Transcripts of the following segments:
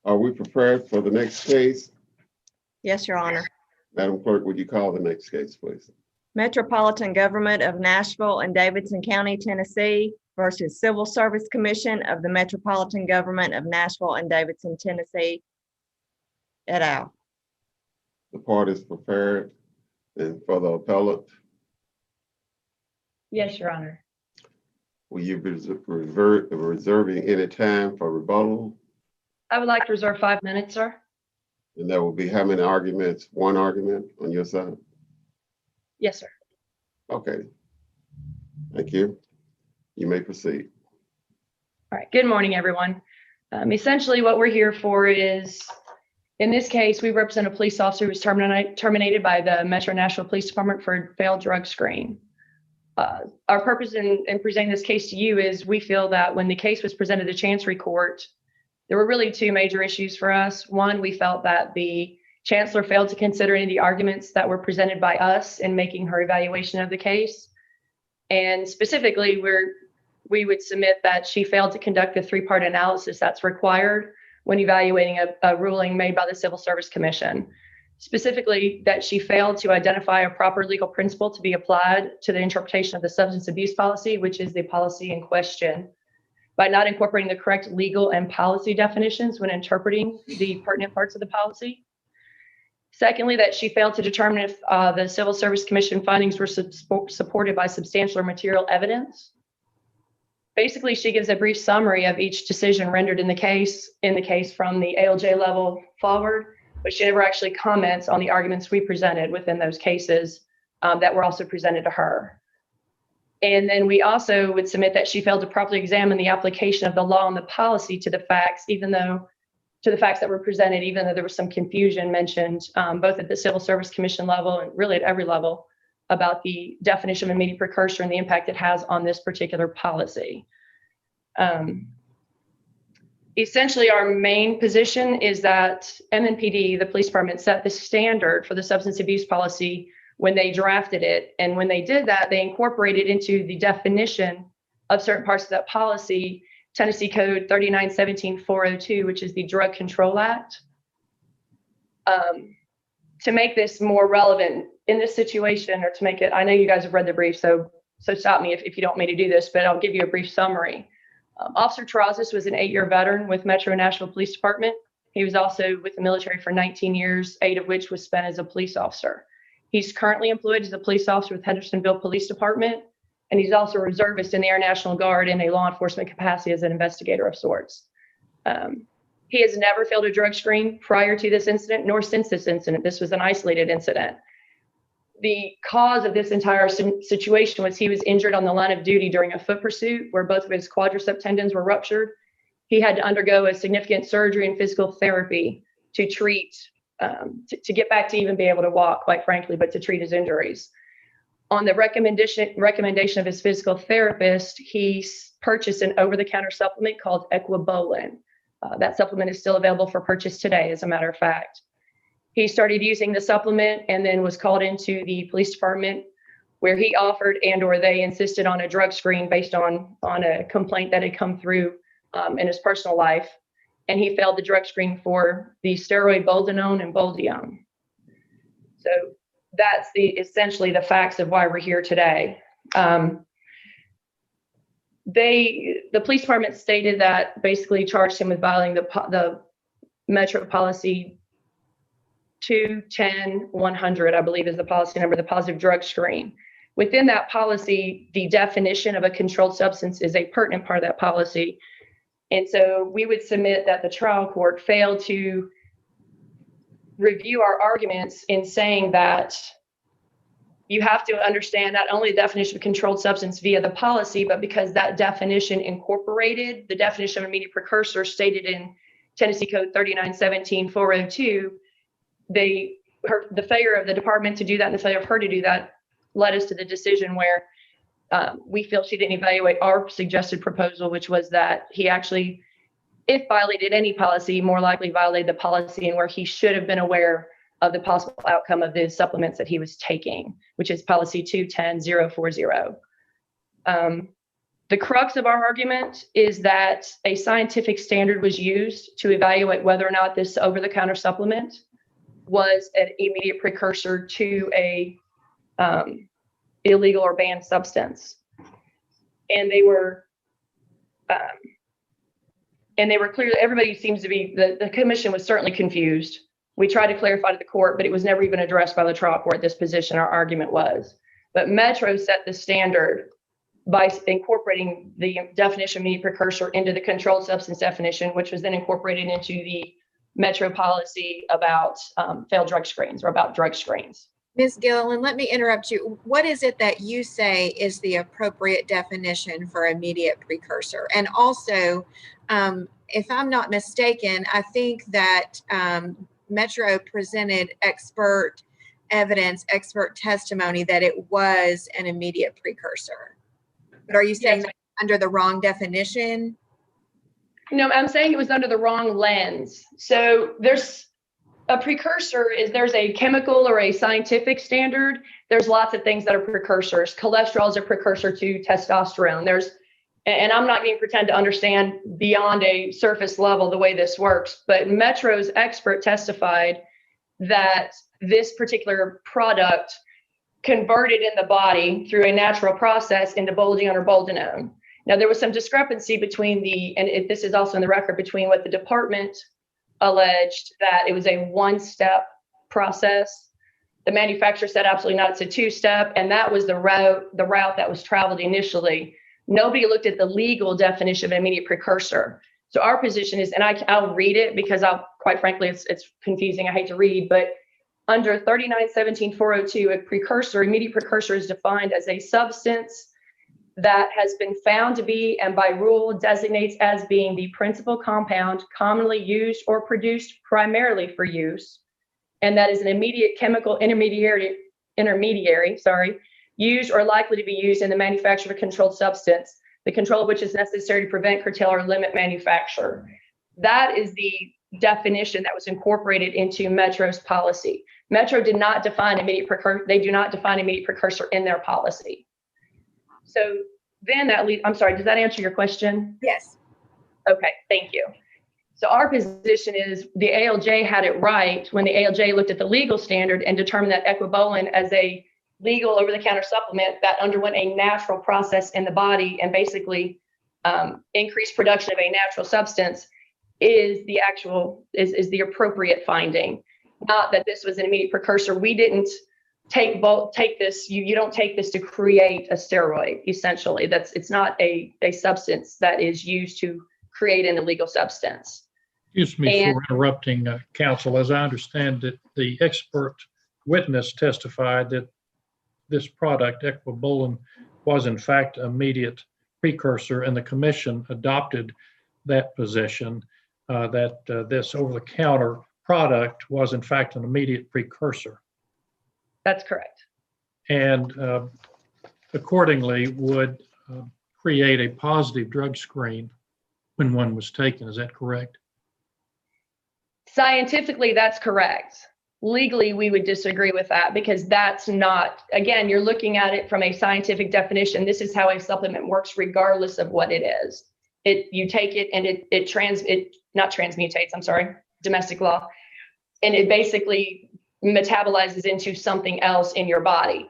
Are we prepared for the next case? Yes, Your Honor. Madam Clerk, would you call the next case, please? Metropolitan Government of Nashville and Davidson County, Tennessee versus Civil Service Commission of the Metropolitan Government of Nashville and Davidson, Tennessee, et al. The parties prepared. And for the appellate, Yes, Your Honor. will you be reserving any time for rebuttal? I would like to reserve 5 minutes, sir. And that will be how many arguments? One argument on your side? Yes, sir. Okay. Thank you. You may proceed. All right. Good morning, everyone. Essentially, what we're here for is, in this case, we represent a police officer who was terminated by the Metro Nashville Police Department for a failed drug screen. Our purpose in presenting this case to you is we feel that when the case was presented to Chancery Court, there were really two major issues for us. One, we felt that the Chancellor failed to consider any of the arguments that were presented by us in making her evaluation of the case. And specifically, we would submit that she failed to conduct the three-part analysis that's required when evaluating a ruling made by the Civil Service Commission. Specifically, that she failed to identify a proper legal principle to be applied to the interpretation of the substance abuse policy, which is the policy in question, by not incorporating the correct legal and policy definitions when interpreting the pertinent parts of the policy. Secondly, that she failed to determine if the Civil Service Commission findings were supported by substantial or material evidence. Basically, she gives a brief summary of each decision rendered in the case from the ALJ level forward, but she never actually comments on the arguments we presented within those cases that were also presented to her. And then we also would submit that she failed to properly examine the application of the law and the policy to the facts, to the facts that were presented, even though there was some confusion mentioned both at the Civil Service Commission level and really at every level about the definition of immediate precursor and the impact it has on this particular policy. Essentially, our main position is that MNPD, the police department, set the standard for the substance abuse policy when they drafted it. And when they did that, they incorporated into the definition of certain parts of that policy, Tennessee Code 3917-402, which is the Drug Control Act. To make this more relevant in this situation, or to make it, I know you guys have read the brief, so stop me if you don't want me to do this, but I'll give you a brief summary. Officer Terrazas was an 8-year veteran with Metro Nashville Police Department. He was also with the military for 19 years, 8 of which was spent as a police officer. He's currently employed as a police officer with Hendersonville Police Department, and he's also a reservist in the Air National Guard in a law enforcement capacity as an investigator of sorts. He has never failed a drug screen prior to this incident, nor since this incident. This was an isolated incident. The cause of this entire situation was he was injured on the line of duty during a foot pursuit where both of his quadricep tendons were ruptured. He had to undergo a significant surgery and physical therapy to treat, to get back to even be able to walk, quite frankly, but to treat his injuries. On the recommendation of his physical therapist, he purchased an over-the-counter supplement called Equibolin. That supplement is still available for purchase today, as a matter of fact. He started using the supplement and then was called into the police department where he offered or they insisted on a drug screen based on a complaint that had come through in his personal life. And he failed the drug screen for the steroid boldenone and boldione. So that's essentially the facts of why we're here today. The police department stated that basically charged him with violating the Metro Policy 210-100, I believe is the policy number, the positive drug screen. Within that policy, the definition of a controlled substance is a pertinent part of that policy. And so we would submit that the trial court failed to review our arguments in saying that you have to understand not only the definition of controlled substance via the policy, but because that definition incorporated the definition of immediate precursor stated in Tennessee Code 3917-402, the failure of the department to do that and the failure of her to do that led us to the decision where we feel she didn't evaluate our suggested proposal, which was that he actually, if violated any policy, more likely violated the policy and where he should have been aware of the possible outcome of the supplements that he was taking, which is policy 210-040. The crux of our argument is that a scientific standard was used to evaluate whether or not this over-the-counter supplement was an immediate precursor to a illegal or banned substance. And they were clear. Everybody seems to be, the commission was certainly confused. We tried to clarify to the court, but it was never even addressed by the trial court, this position, our argument was. But Metro set the standard by incorporating the definition of immediate precursor into the controlled substance definition, which was then incorporated into the Metro policy about failed drug screens, or about drug screens. Ms. Gilliland, let me interrupt you. What is it that you say is the appropriate definition for immediate precursor? And also, if I'm not mistaken, I think that Metro presented expert evidence, expert testimony that it was an immediate precursor. But are you saying that under the wrong definition? No, I'm saying it was under the wrong lens. So there's a precursor there's a chemical or a scientific standard. There's lots of things that are precursors. Cholesterol is a precursor to testosterone. And I'm not going to pretend to understand beyond a surface level the way this works, but Metro's expert testified that this particular product converted in the body through a natural process into bolgione or boldenone. Now, there was some discrepancy between this is also in the record, between what the department alleged, that it was a one-step process. The manufacturer said absolutely not, it's a two-step, and that was the route that was traveled initially. Nobody looked at the legal definition of an immediate precursor. So our position is, and I'll read it because quite frankly, it's confusing. I hate to read, but under 39-17-402, immediate precursor is defined as a substance that has been found to be, and by rule designates as being, the principal compound commonly used or produced primarily for use, and that is an immediate chemical intermediary, used or likely to be used in the manufacture of a controlled substance, the control of which is necessary to prevent, curtail, or limit manufacture. That is the definition that was incorporated into Metro's policy. Metro did not define immediate precursor. They do not define immediate precursor in their policy. So then that leads, I'm sorry, does that answer your question? Yes. Okay, thank you. So our position is the ALJ had it right when the ALJ looked at the legal standard and determined that equibolin, as a legal over-the-counter supplement that underwent a natural process in the body and basically increased production of a natural substance, is the appropriate finding. Not that this was an immediate precursor. We didn't take this. You don't take this to create a steroid. Essentially, it's not a substance that is used to create an illegal substance. Excuse me for interrupting, counsel. As I understand it, the expert witness testified that this product, equibolin, was in fact an immediate precursor, and the commission adopted that position that this over-the-counter product was in fact an immediate precursor. That's correct. And accordingly would create a positive drug screen when one was taken. Is that correct? Scientifically, that's correct. Legally, we would disagree with that, because that's not, again, you're looking at it from a scientific definition. This is how a supplement works regardless of what it is. You take it and it not transmutates, I'm sorry, domestic law, and it basically metabolizes into something else in your body.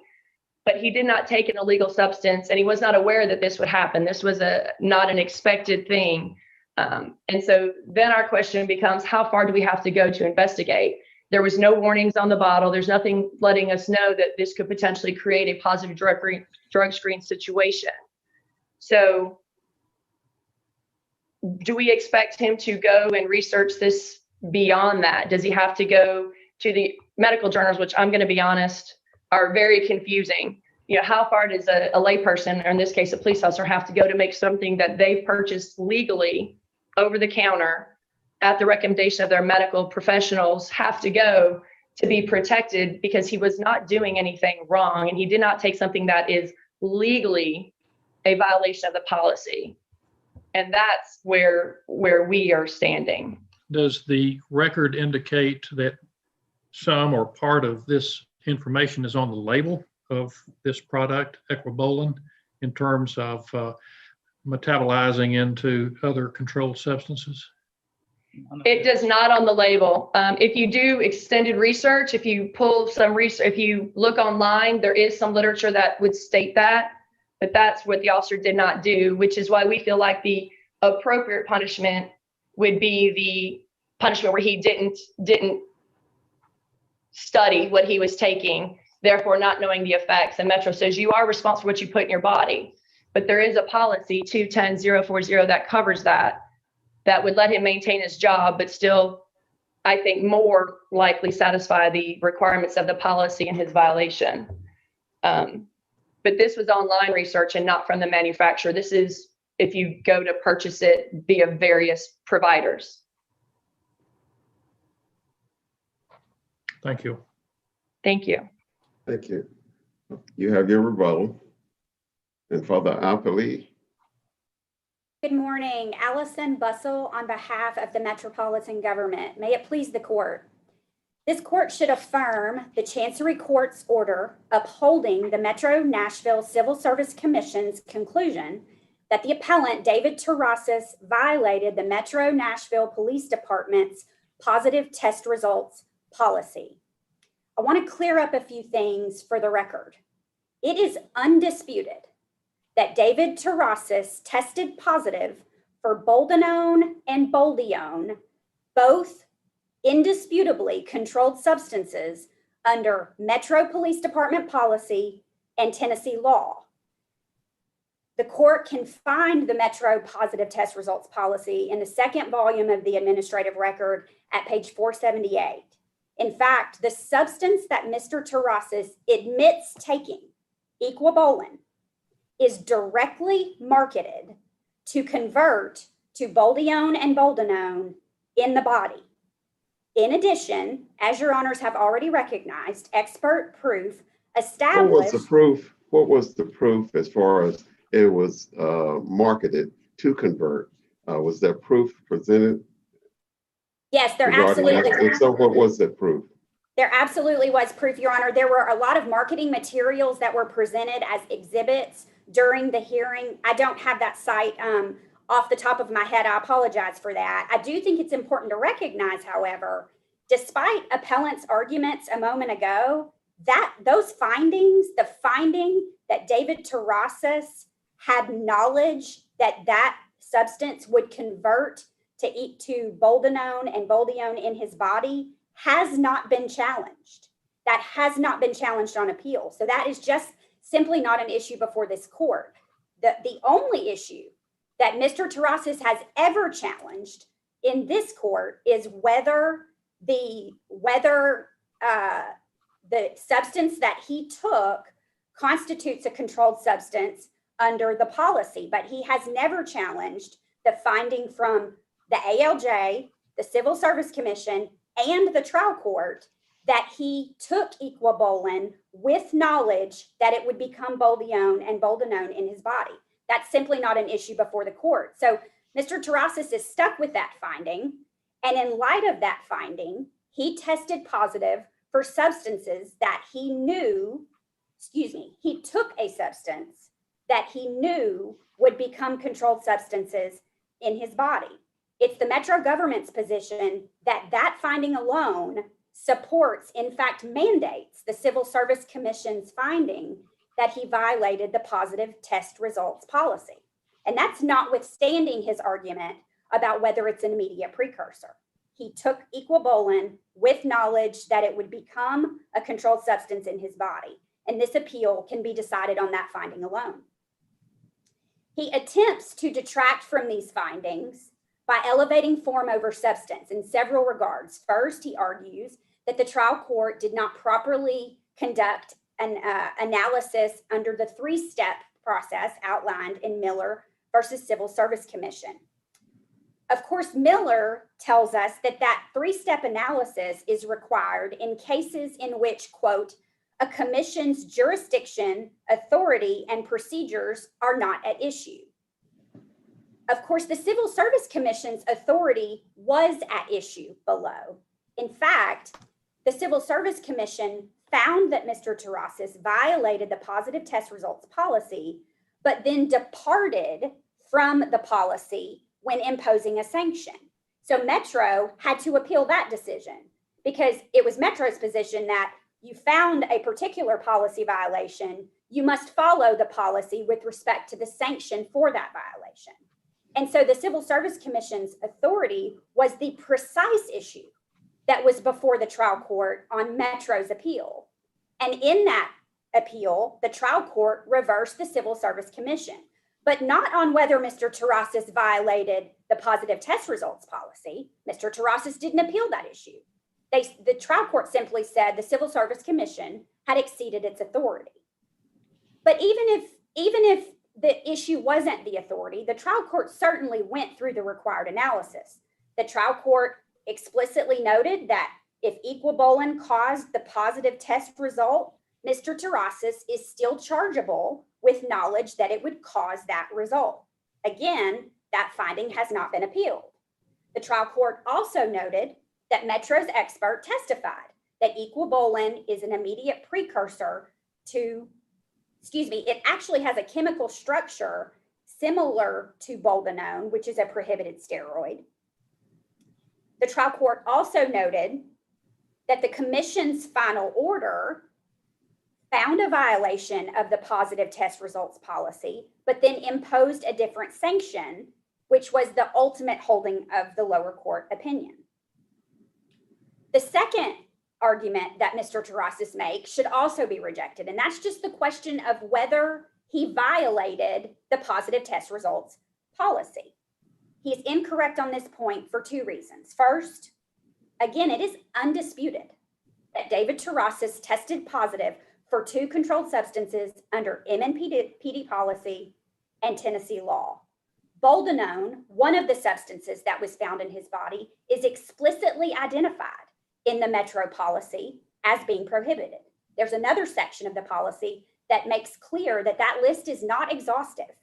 But he did not take an illegal substance, and he was not aware that this would happen. This was not an expected thing. And so then our question becomes, how far do we have to go to investigate? There was no warnings on the bottle. There's nothing letting us know that this could potentially create a positive drug screen situation. So do we expect him to go and research this beyond that? Does he have to go to the medical journals, which I'm going to be honest, are very confusing? You know, how far does a layperson, or in this case, a police officer, have to go to make something that they've purchased legally over the counter at the recommendation of their medical professionals have to go to be protected, because he was not doing anything wrong and he did not take something that is legally a violation of the policy. And that's where we are standing. Does the record indicate that some or part of this information is on the label of this product, equibolin, in terms of metabolizing into other controlled substances? It does not on the label. If you do extended research, if you pull some research, if you look online, there is some literature that would state that, but that's what the officer did not do, which is why we feel like the appropriate punishment would be the punishment where he didn't study what he was taking, therefore not knowing the effects. And Metro says you are responsible for what you put in your body, but there is a policy 210040 that covers that would let him maintain his job, but still, I think, more likely satisfy the requirements of the policy and his violation. But this was online research and not from the manufacturer. This is if you go to purchase it via various providers. Thank you. Thank you. Thank you. You have your rebuttal. And for the appellee. Good morning, Allison Bussell on behalf of the Metropolitan Government. May it please the court. This court should affirm the Chancery Court's order upholding the Metro Nashville Civil Service Commission's conclusion that the appellant, David Terrasas, violated the Metro Nashville Police Department's positive test results policy. I want to clear up a few things for the record. It is undisputed that David Terrasas tested positive for boldenone and boldione, both indisputably controlled substances under Metro Police Department policy and Tennessee law. The court can find the Metro positive test results policy in the second volume of the administrative record at page 478. In fact, the substance that Mr. Terrasas admits taking, equibolin, is directly marketed to convert to boldione and boldenone in the body. In addition, as your honors have already recognized, expert proof established— What was the proof as far as it was marketed to convert? Was there proof presented? Yes, there absolutely. And so what was the proof? There absolutely was proof, Your Honor. There were a lot of marketing materials that were presented as exhibits during the hearing. I don't have that cite off the top of my head. I apologize for that. I do think it's important to recognize, however, despite appellant's arguments a moment ago, that those findings, the finding that David Terrasas had knowledge that that substance would convert to boldenone and boldione in his body has not been challenged. That has not been challenged on appeal. So that is just simply not an issue before this court. The only issue that Mr. Terrasas has ever challenged in this court is whether the substance that he took constitutes a controlled substance under the policy, but he has never challenged the finding from the ALJ, the Civil Service Commission, and the trial court that he took equibolin with knowledge that it would become boldione and boldenone in his body. That's simply not an issue before the court. So Mr. Terrasas is stuck with that finding. And in light of that finding, he tested positive for substances that he knew, he took a substance that he knew would become controlled substances in his body. It's the Metro government's position that that finding alone supports, in fact, mandates the Civil Service Commission's finding that he violated the positive test results policy. And that's notwithstanding his argument about whether it's an immediate precursor. He took equibolin with knowledge that it would become a controlled substance in his body. And this appeal can be decided on that finding alone. He attempts to detract from these findings by elevating form over substance in several regards. First, he argues that the trial court did not properly conduct an analysis under the three-step process outlined in Miller versus Civil Service Commission. Of course, Miller tells us that that three-step analysis is required in cases in which, quote, a commission's jurisdiction, authority, and procedures are not at issue. Of course, the Civil Service Commission's authority was at issue below. In fact, the Civil Service Commission found that Mr. Terrasas violated the positive test results policy, but then departed from the policy when imposing a sanction. So Metro had to appeal that decision because it was Metro's position that you found a particular policy violation, you must follow the policy with respect to the sanction for that violation. And so the Civil Service Commission's authority was the precise issue that was before the trial court on Metro's appeal. And in that appeal, the trial court reversed the Civil Service Commission, but not on whether Mr. Terrasas violated the positive test results policy. Mr. Terrasas didn't appeal that issue. The trial court simply said the Civil Service Commission had exceeded its authority. But even if the issue wasn't the authority, the trial court certainly went through the required analysis. The trial court explicitly noted that if equibolin caused the positive test result, Mr. Terrasas is still chargeable with knowledge that it would cause that result. Again, that finding has not been appealed. The trial court also noted that Metro's expert testified that equibolin is an immediate precursor to, it actually has a chemical structure similar to boldenone, which is a prohibited steroid. The trial court also noted that the commission's final order found a violation of the positive test results policy, but then imposed a different sanction, which was the ultimate holding of the lower court opinion. The second argument that Mr. Terrasas makes should also be rejected, and that's just the question of whether he violated the positive test results policy. He is incorrect on this point for two reasons. First, again, it is undisputed that David Terrasas tested positive for 2 controlled substances under MNPD policy and Tennessee law. Boldenone, one of the substances that was found in his body, is explicitly identified in the Metro policy as being prohibited. There's another section of the policy that makes clear that that list is not exhaustive.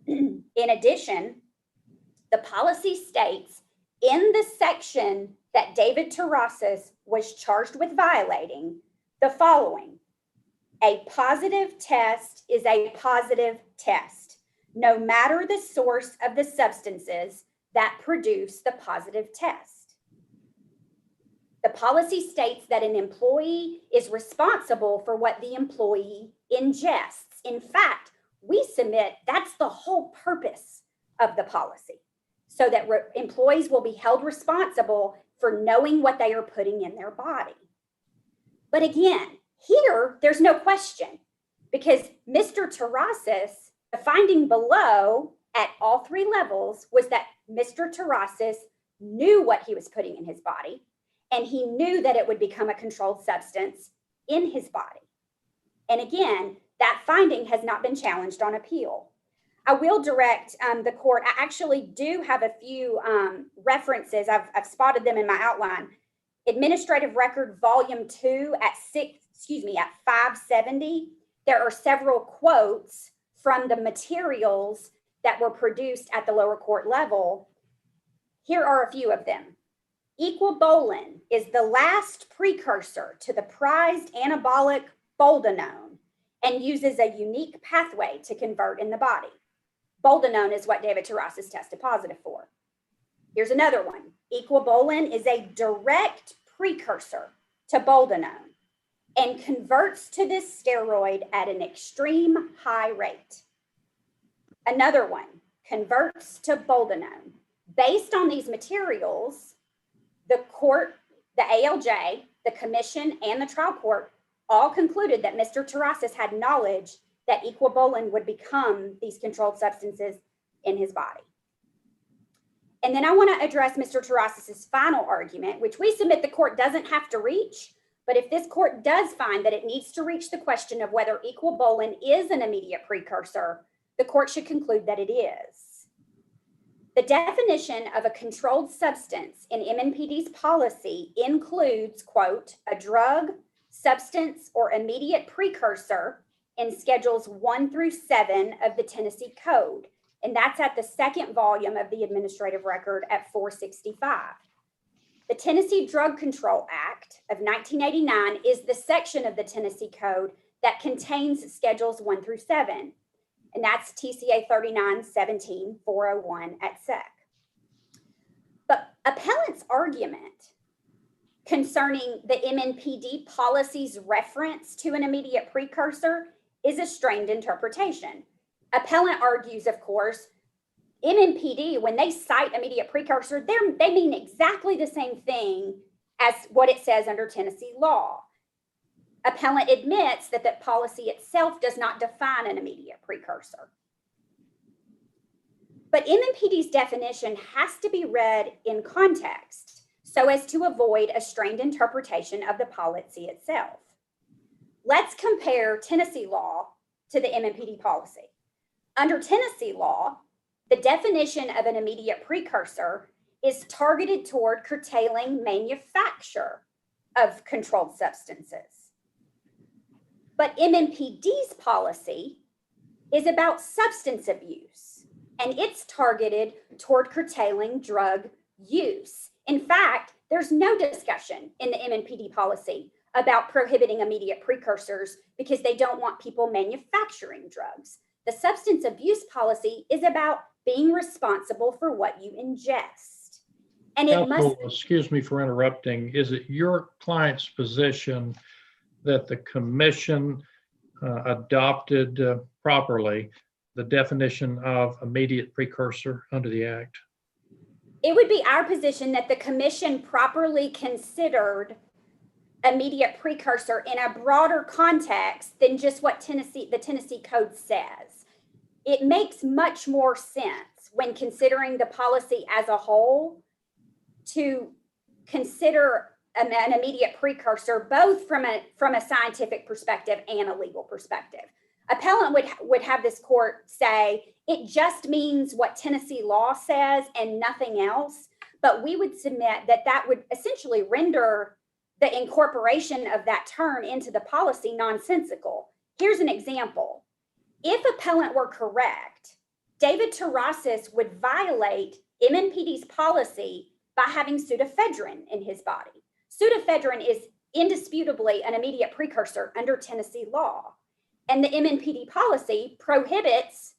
In addition, the policy states in the section that David Terrasas was charged with violating the following: a positive test is a positive test, no matter the source of the substances that produce the positive test. The policy states that an employee is responsible for what the employee ingests. In fact, we submit that's the whole purpose of the policy, so that employees will be held responsible for knowing what they are putting in their body. But again, here, there's no question, because Mr. Terrasas, the finding below at all 3 levels was that Mr. Terrasas knew what he was putting in his body, and he knew that it would become a controlled substance in his body. And again, that finding has not been challenged on appeal. I will direct the court. I actually do have a few references. I've spotted them in my outline. Administrative Record Volume 2 at 570. There are several quotes from the materials that were produced at the lower court level. Here are a few of them. Equibolin is the last precursor to the prized anabolic boldenone and uses a unique pathway to convert in the body. Boldenone is what David Terrasas tested positive for. Here's another one. Equibolin is a direct precursor to boldenone and converts to this steroid at an extreme high rate. Another one, converts to boldenone. Based on these materials, the court, the ALJ, the commission, and the trial court all concluded that Mr. Terrasas had knowledge that equibolin would become these controlled substances in his body. And then I want to address Mr. Terrasas's final argument, which we submit the court doesn't have to reach, but if this court does find that it needs to reach the question of whether equibolin is an immediate precursor, the court should conclude that it is. The definition of a controlled substance in MNPD's policy includes, quote, a drug, substance, or immediate precursor in Schedules 1 through 7 of the Tennessee Code. And that's at the 2nd volume of the administrative record at 465. The Tennessee Drug Control Act of 1989 is the section of the Tennessee Code that contains Schedules 1 through 7. and that's TCA 39-17-401 at SEC. But appellant's argument concerning the MNPD policy's reference to an immediate precursor is a strained interpretation. Appellant argues, of course, MNPD, when they cite immediate precursor, they mean exactly the same thing as what it says under Tennessee law. Appellant admits that the policy itself does not define an immediate precursor. But MNPD's definition has to be read in context so as to avoid a strained interpretation of the policy itself. Let's compare Tennessee law to the MNPD policy. Under Tennessee law, the definition of an immediate precursor is targeted toward curtailing manufacture of controlled substances. But MNPD's policy is about substance abuse, and it's targeted toward curtailing drug use. In fact, there's no discussion in the MNPD policy about prohibiting immediate precursors because they don't want people manufacturing drugs. The substance abuse policy is about being responsible for what you ingest. And it Counsel, must. excuse me for interrupting. Is it your client's position that the commission adopted properly the definition of immediate precursor under the Act? It would be our position that the commission properly considered immediate precursor in a broader context than just what the Tennessee Code says. It makes much more sense when considering the policy as a whole to consider an immediate precursor, both from a scientific perspective and a legal perspective. Appellant would have this court say, it just means what Tennessee law says and nothing else. But we would submit that that would essentially render the incorporation of that term into the policy nonsensical. Here's an example. If appellant were correct, David Terrasis would violate MNPD's policy by having pseudoephedrine in his body. Pseudoephedrine is indisputably an immediate precursor under Tennessee law. And the MNPD policy prohibits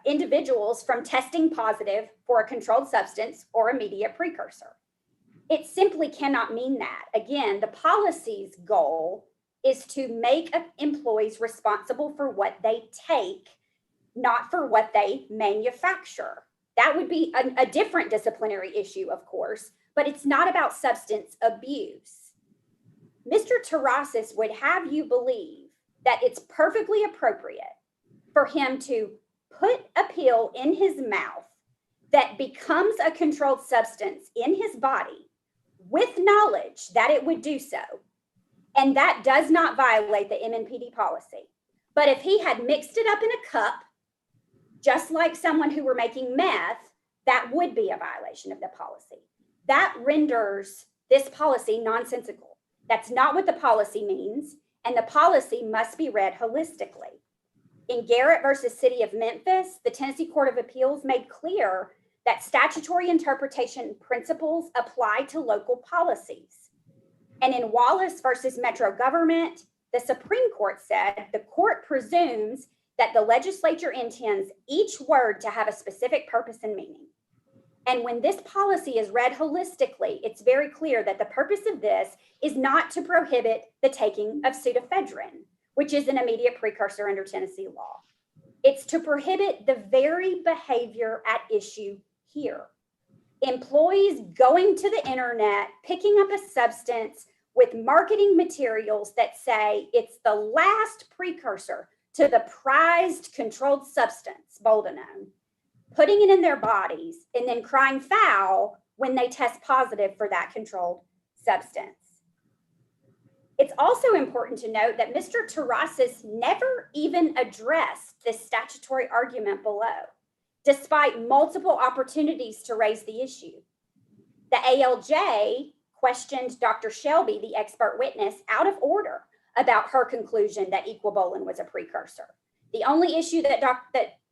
individuals from testing positive for a controlled substance or immediate precursor. It simply cannot mean that. Again, the policy's goal is to make employees responsible for what they take, not for what they manufacture. That would be a different disciplinary issue, of course, but it's not about substance abuse. Mr. Terrasis would have you believe that it's perfectly appropriate for him to put a pill in his mouth that becomes a controlled substance in his body with knowledge that it would do so. And that does not violate the MNPD policy. But if he had mixed it up in a cup, just like someone who were making meth, that would be a violation of the policy. That renders this policy nonsensical. That's not what the policy means, and the policy must be read holistically. In Gov't versus City of Memphis, the Tennessee Court of Appeals made clear that statutory interpretation principles apply to local policies. And in Wallace versus Metro Government, the Supreme Court said the court presumes that the legislature intends each word to have a specific purpose and meaning. And when this policy is read holistically, it's very clear that the purpose of this is not to prohibit the taking of pseudoephedrine, which is an immediate precursor under Tennessee law. It's to prohibit the very behavior at issue here. Employees going to the internet, picking up a substance with marketing materials that say it's the last precursor to the prized controlled substance, boldenone, putting it in their bodies and then crying foul when they test positive for that controlled substance. It's also important to note that Mr. Terrasis never even addressed this statutory argument below, despite multiple opportunities to raise the issue. The ALJ questioned Dr. Shelby, the expert witness, out of order about her conclusion that equabolin was a precursor. The only issue that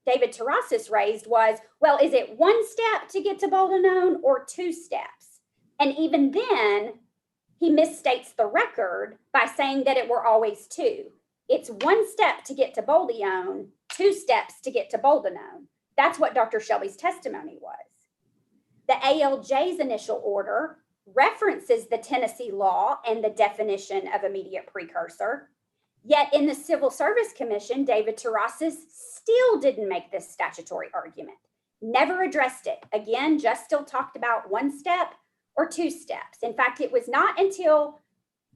David Terrasis raised was, well, is it one step to get to boldenone or two steps? And even then, he misstates the record by saying that it were always two. It's one step to get to Boldione, 2 steps to get to Boldenone. That's what Dr. Shelby's testimony was. The ALJ's initial order references the Tennessee law and the definition of immediate precursor. Yet in the Civil Service Commission, David Terrasas still didn't make this statutory argument, never addressed it. Again, just still talked about 1 step or 2 steps. In fact, it was not until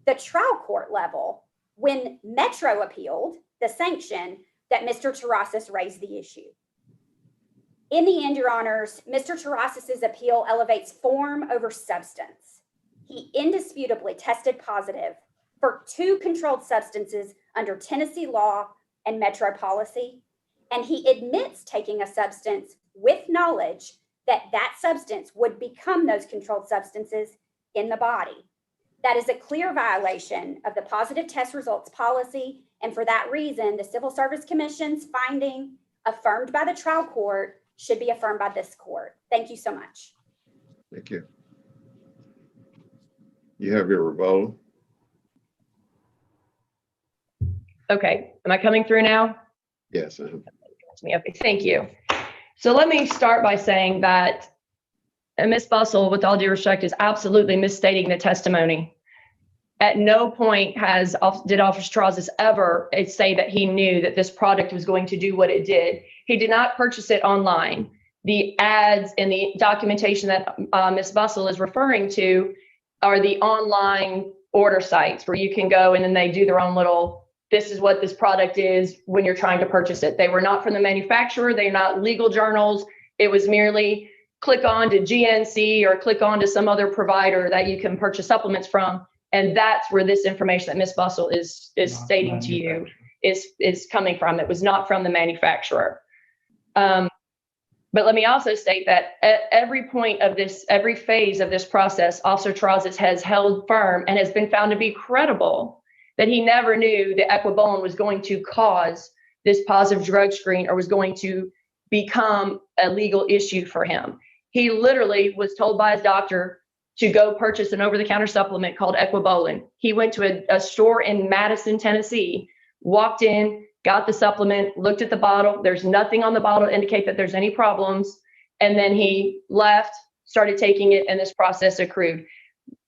the trial court level, when Metro appealed the sanction, that Mr. Terrasas raised the issue. In the end, Your Honors, Mr. Terrasas's appeal elevates form over substance. He indisputably tested positive for 2 controlled substances under Tennessee law and Metro policy, and he admits taking a substance with knowledge that that substance would become those controlled substances in the body. That is a clear violation of the positive test results policy, and for that reason, the Civil Service Commission's finding, affirmed by the trial court, should be affirmed by this court. Thank you so much. Thank you. You have your rebuttal. Okay, am I coming through now? Yes. Okay, thank you. So let me start by saying that Ms. Bustle, with all due respect, is absolutely misstating the testimony. At no point did Officer Terrasas ever say that he knew that this product was going to do what it did. He did not purchase it online. The ads and the documentation that Ms. Bustle is referring to are the online order sites where you can go and then they do their own little, this is what this product is when you're trying to purchase it. They were not from the manufacturer. They're not legal journals. It was merely click on to GNC or click on to some other provider that you can purchase supplements from. And that's where this information that Ms. Bustle is stating to you is coming from. It was not from the manufacturer. But let me also state that at every point of this, every phase of this process, Officer Terrasas has held firm and has been found to be credible that he never knew that equibolin was going to cause this positive drug screen or was going to become a legal issue for him. He literally was told by his doctor to go purchase an over-the-counter supplement called equibolin. He went to a store in Madison, Tennessee, walked in, got the supplement, looked at the bottle. There's nothing on the bottle to indicate that there's any problems. And then he left, started taking it, and this process accrued.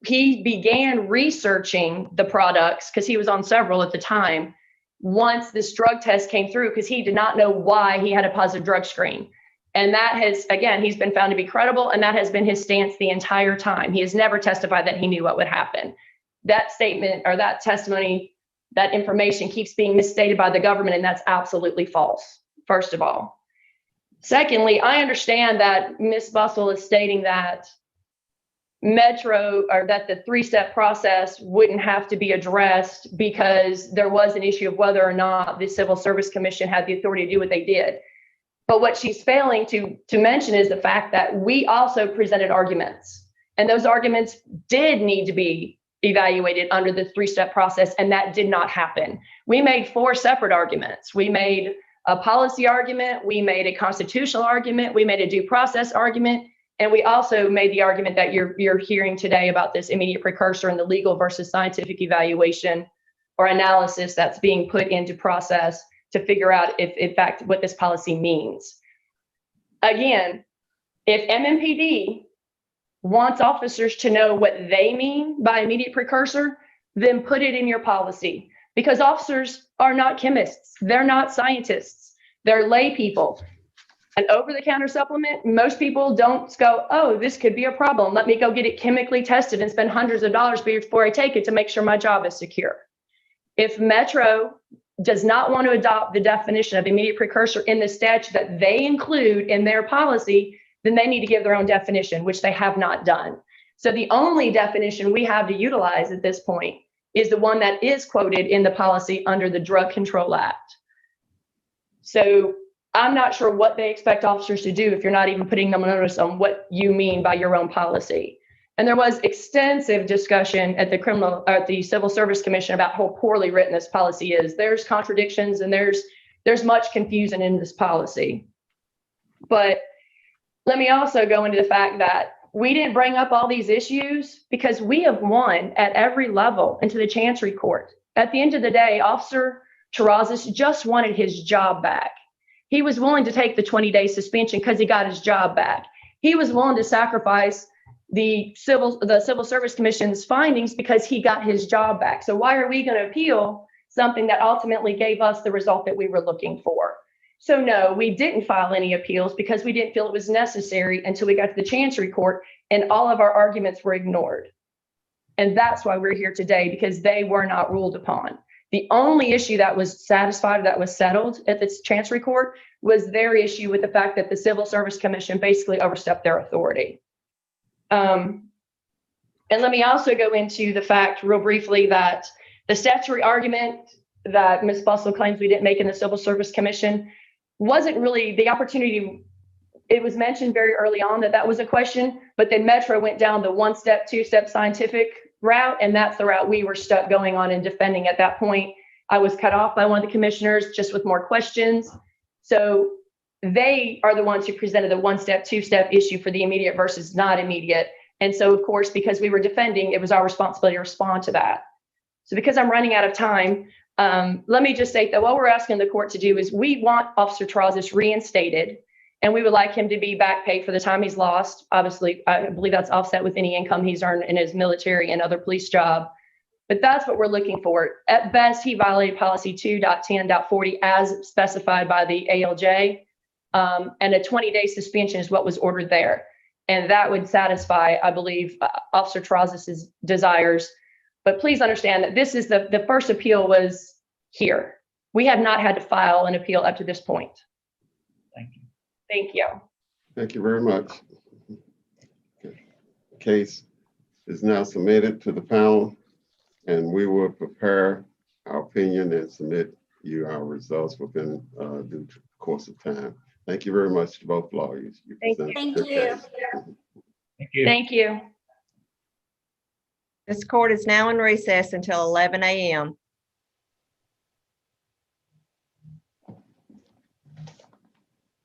He began researching the products because he was on several at the time once this drug test came through because he did not know why he had a positive drug screen. And that has, again, he's been found to be credible, and that has been his stance the entire time. He has never testified that he knew what would happen. That statement or that testimony, that information keeps being misstated by the government, and that's absolutely false, first of all. Secondly, I understand that Ms. Bustle is stating that Metro, or that the 3-step process wouldn't have to be addressed because there was an issue of whether or not the Civil Service Commission had the authority to do what they did. But what she's failing to mention is the fact that we also presented arguments, and those arguments did need to be evaluated under the 3-step process, and that did not happen. We made 4 separate arguments. We made a policy argument, we made a constitutional argument, we made a due process argument, and we also made the argument that you're hearing today about this immediate precursor and the legal versus scientific evaluation or analysis that's being put into process to figure out if, in fact, what this policy means. Again, if MMPD wants officers to know what they mean by immediate precursor, then put it in your policy, because officers are not chemists. They're not scientists. They're lay people. An over-the-counter supplement, most people don't go, oh, this could be a problem. Let me go get it chemically tested and spend hundreds of dollars before I take it to make sure my job is secure. If Metro does not want to adopt the definition of immediate precursor in the statute that they include in their policy, then they need to give their own definition, which they have not done. So the only definition we have to utilize at this point is the one that is quoted in the policy under the Drug Control Act. So I'm not sure what they expect officers to do if you're not even putting them on notice on what you mean by your own policy. And there was extensive discussion at the Civil Service Commission about how poorly written this policy is. There's contradictions and there's much confusion in this policy. But let me also go into the fact that we didn't bring up all these issues because we have won at every level into the Chancery Court. At the end of the day, Officer Terrazas just wanted his job back. He was willing to take the 20-day suspension because he got his job back. He was willing to sacrifice the Civil Service Commission's findings because he got his job back. So why are we going to appeal something that ultimately gave us the result that we were looking for? So no, we didn't file any appeals because we didn't feel it was necessary until we got to the Chancery Court and all of our arguments were ignored. And that's why we're here today, because they were not ruled upon. The only issue that was satisfied, that was settled at the Chancery Court, was their issue with the fact that the Civil Service Commission basically overstepped their authority. And let me also go into the fact real briefly that the statutory argument that Ms. Bustle claims we didn't make in the Civil Service Commission wasn't really the opportunity. It was mentioned very early on that that was a question, but then Metro went down the one-step, two-step scientific route, and that's the route we were stuck going on and defending at that point. I was cut off by one of the commissioners just with more questions. So they are the ones who presented the one-step, two-step issue for the immediate versus not immediate. And so, of course, because we were defending, it was our responsibility to respond to that. So because I'm running out of time, let me just state that what we're asking the court to do is we want Officer Terrazas reinstated, and we would like him to be back paid for the time he's lost. Obviously, I believe that's offset with any income he's earned in his military and other police job. But that's what we're looking for. At best, he violated policy 2.10.40 as specified by the ALJ. And a 20-day suspension is what was ordered there. And that would satisfy, I believe, Officer Terrazas' desires. But please understand that this is the first appeal was here. We have not had to file an appeal up to this point. Thank you. Thank you. Thank you very much. Okay. The case is now submitted to the panel, and we will prepare our opinion and submit you our results within due course of time. Thank you very much to both lawyers. Thank you. Thank you. Thank you. Thank you. This court is now in recess until 11 a.m.